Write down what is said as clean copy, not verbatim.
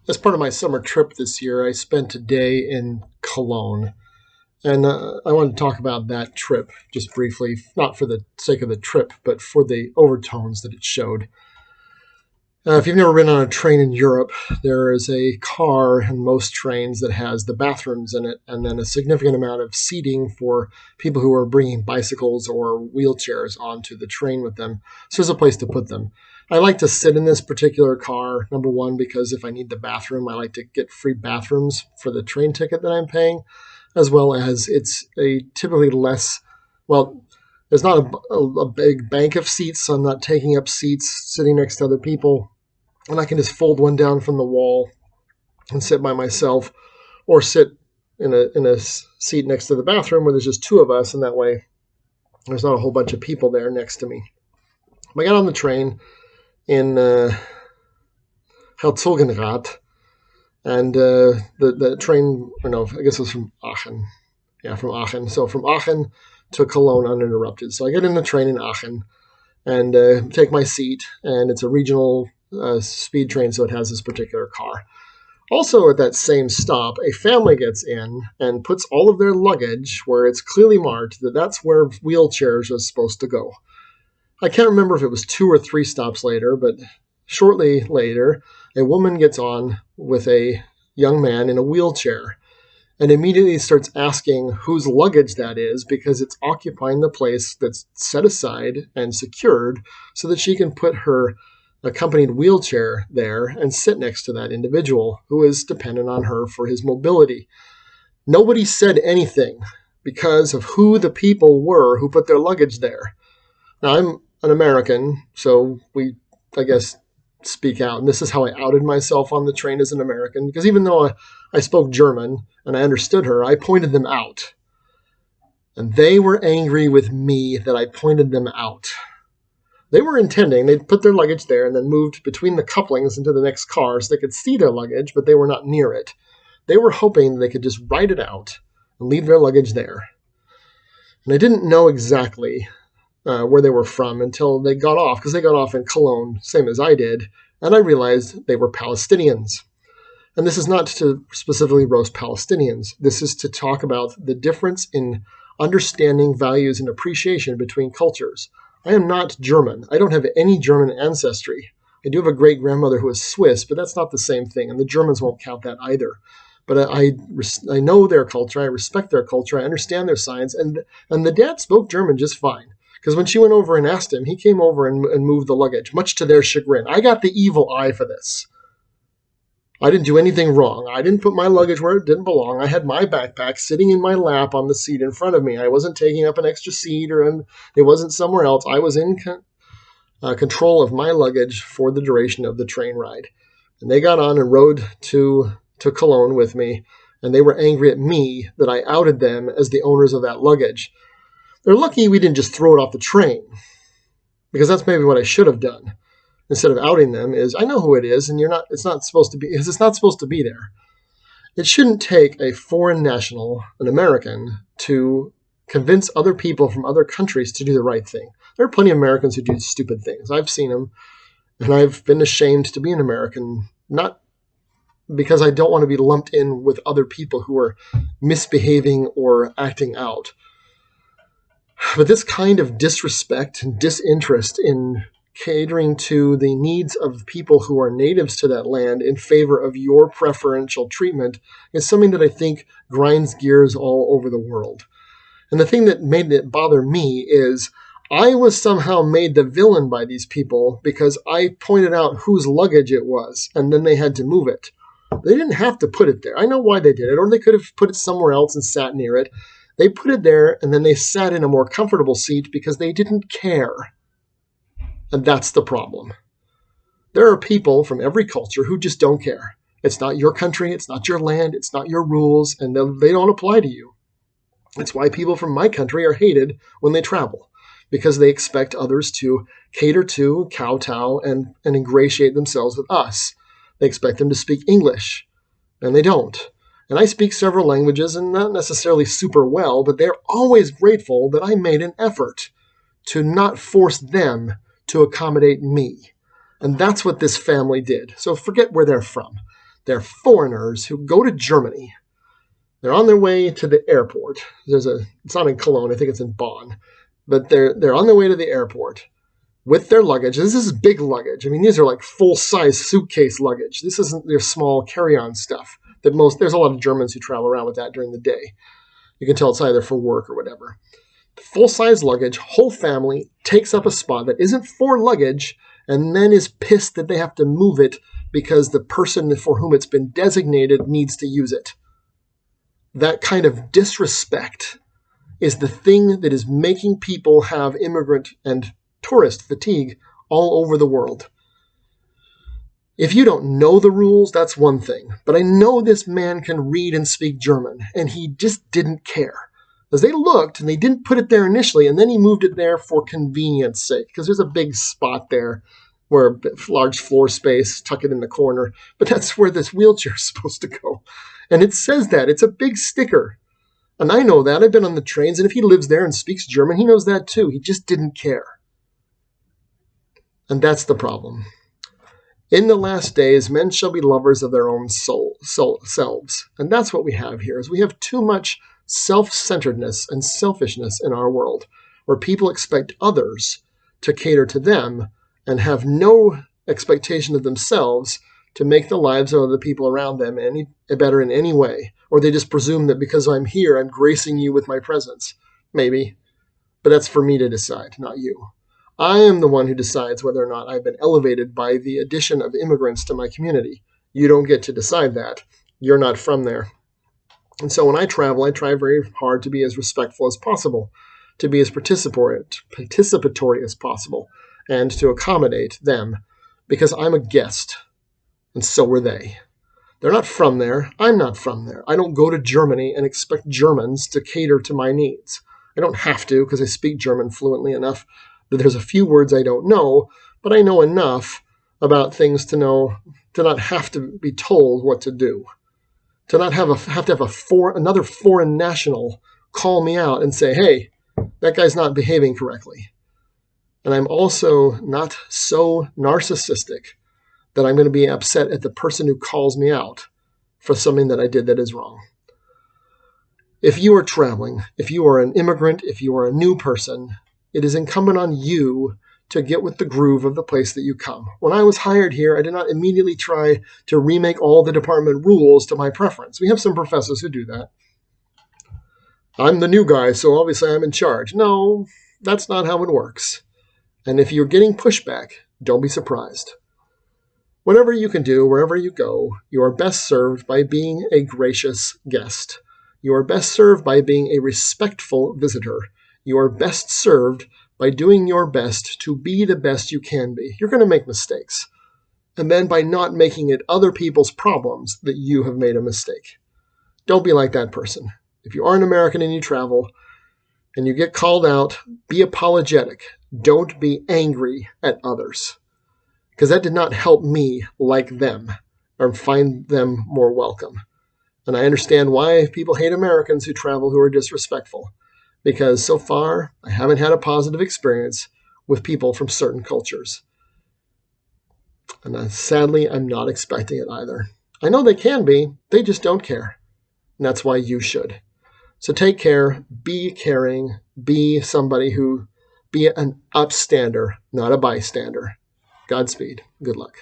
As part of my summer trip this year, I spent a day in Cologne. And I want to talk about that trip just briefly, not for the sake of the trip, but for the overtones that it showed. If you've never been on a train in Europe, there is a car in most trains that has the bathrooms in it, and then a significant amount of seating for people who are bringing bicycles or wheelchairs onto the train with them. So there's a place to put them. I like to sit in this particular car, number one, because if I need the bathroom, I like to get free bathrooms for the train ticket that I'm paying, as well as it's a typically less, well, there's not a big bank of seats, so I'm not taking up seats sitting next to other people. And I can just fold one down from the wall and sit by myself, or sit in a seat next to the bathroom where there's just two of us, and that way there's not a whole bunch of people there next to me. I got on the train in Herzogenrath, and the train, or no, I guess it was from Aachen. Yeah, from Aachen. So from Aachen to Cologne uninterrupted. So I get in the train in Aachen and take my seat, and it's a regional speed train, so it has this particular car. Also at that same stop, a family gets in and puts all of their luggage where it's clearly marked that that's where wheelchairs are supposed to go. I can't remember if it was 2 or 3 stops later, but shortly later, a woman gets on with a young man in a wheelchair and immediately starts asking whose luggage that is, because it's occupying the place that's set aside and secured so that she can put her accompanied wheelchair there and sit next to that individual who is dependent on her for his mobility. Nobody said anything because of who the people were who put their luggage there. Now, I'm an American, so we, I guess, speak out. And this is how I outed myself on the train as an American, because even though I spoke German and I understood her, I pointed them out. And they were angry with me that I pointed them out. They were intending, they'd put their luggage there and then moved between the couplings into the next car so they could see their luggage, but they were not near it. They were hoping they could just write it out and leave their luggage there. And I didn't know exactly where they were from until they got off, because they got off in Cologne, same as I did, and I realized they were Palestinians. And this is not to specifically roast Palestinians. This is to talk about the difference in understanding, values, and appreciation between cultures. I am not German. I don't have any German ancestry. I do have a great-grandmother who is Swiss, but that's not the same thing, and the Germans won't count that either. But I know their culture, I respect their culture, I understand their science, and the dad spoke German just fine. Because when she went over and asked him, he came over and moved the luggage, much to their chagrin. I got the evil eye for this. I didn't do anything wrong. I didn't put my luggage where it didn't belong. I had my backpack sitting in my lap on the seat in front of me. I wasn't taking up an extra seat, it wasn't somewhere else. I was in control of my luggage for the duration of the train ride. And they got on and rode to Cologne with me, and they were angry at me that I outed them as the owners of that luggage. They're lucky we didn't just throw it off the train, because that's maybe what I should have done. Instead of outing them, is I know who it is, and it's not supposed to be there. It shouldn't take a foreign national, an American, to convince other people from other countries to do the right thing. There are plenty of Americans who do stupid things. I've seen them, and I've been ashamed to be an American, not because I don't want to be lumped in with other people who are misbehaving or acting out. But this kind of disrespect and disinterest in catering to the needs of people who are natives to that land in favor of your preferential treatment is something that I think grinds gears all over the world. And the thing that made it bother me is I was somehow made the villain by these people because I pointed out whose luggage it was, and then they had to move it. They didn't have to put it there. I know why they did it, or they could have put it somewhere else and sat near it. They put it there, and then they sat in a more comfortable seat because they didn't care. And that's the problem. There are people from every culture who just don't care. It's not your country, it's not your land, it's not your rules, and they don't apply to you. It's why people from my country are hated when they travel, because they expect others to cater to, kowtow, and ingratiate themselves with us. They expect them to speak English, and they don't. And I speak several languages, and not necessarily super well, but they're always grateful that I made an effort to not force them to accommodate me. And that's what this family did. So forget where they're from. They're foreigners who go to Germany. They're on their way to the airport. It's not in Cologne, I think it's in Bonn. But they're on their way to the airport with their luggage. This is big luggage. I mean, these are like full-size suitcase luggage. This isn't their small carry-on stuff. There's a lot of Germans who travel around with that during the day. You can tell it's either for work or whatever. Full-size luggage, whole family, takes up a spot that isn't for luggage, and then is pissed that they have to move it because the person for whom it's been designated needs to use it. That kind of disrespect is the thing that is making people have immigrant and tourist fatigue all over the world. If you don't know the rules, that's one thing. But I know this man can read and speak German, and he just didn't care. Because they looked, and they didn't put it there initially, and then he moved it there for convenience sake, because there's a big spot there where a large floor space, tuck it in the corner, but that's where this wheelchair is supposed to go. And it says that. It's a big sticker. And I know that. I've been on the trains, and if he lives there and speaks German, he knows that too. He just didn't care. And that's the problem. In the last days, men shall be lovers of their own selves. And that's what we have here, is we have too much self-centeredness and selfishness in our world, where people expect others to cater to them and have no expectation of themselves to make the lives of the people around them any better in any way. Or they just presume that because I'm here, I'm gracing you with my presence. Maybe. But that's for me to decide, not you. I am the one who decides whether or not I've been elevated by the addition of immigrants to my community. You don't get to decide that. You're not from there. And so when I travel, I try very hard to be as respectful as possible, to be as participatory as possible, and to accommodate them, because I'm a guest, and so are they. They're not from there. I'm not from there. I don't go to Germany and expect Germans to cater to my needs. I don't have to, because I speak German fluently enough that there's a few words I don't know, but I know enough about things to not have to be told what to do, to not have another foreign national call me out and say, hey, that guy's not behaving correctly. And I'm also not so narcissistic that I'm going to be upset at the person who calls me out for something that I did that is wrong. If you are traveling, if you are an immigrant, if you are a new person, it is incumbent on you to get with the groove of the place that you come. When I was hired here, I did not immediately try to remake all the department rules to my preference. We have some professors who do that. I'm the new guy, so obviously I'm in charge. No, that's not how it works. And if you're getting pushback, don't be surprised. Whatever you can do, wherever you go, you are best served by being a gracious guest. You are best served by being a respectful visitor. You are best served by doing your best to be the best you can be. You're going to make mistakes. And then by not making it other people's problems that you have made a mistake. Don't be like that person. If you are an American and you travel and you get called out, be apologetic. Don't be angry at others. Because that did not help me like them or find them more welcome. And I understand why people hate Americans who travel who are disrespectful. Because so far, I haven't had a positive experience with people from certain cultures. And sadly, I'm not expecting it either. I know they can be, they just don't care. And that's why you should. So take care, be caring, be an upstander, not a bystander. Godspeed. Good luck.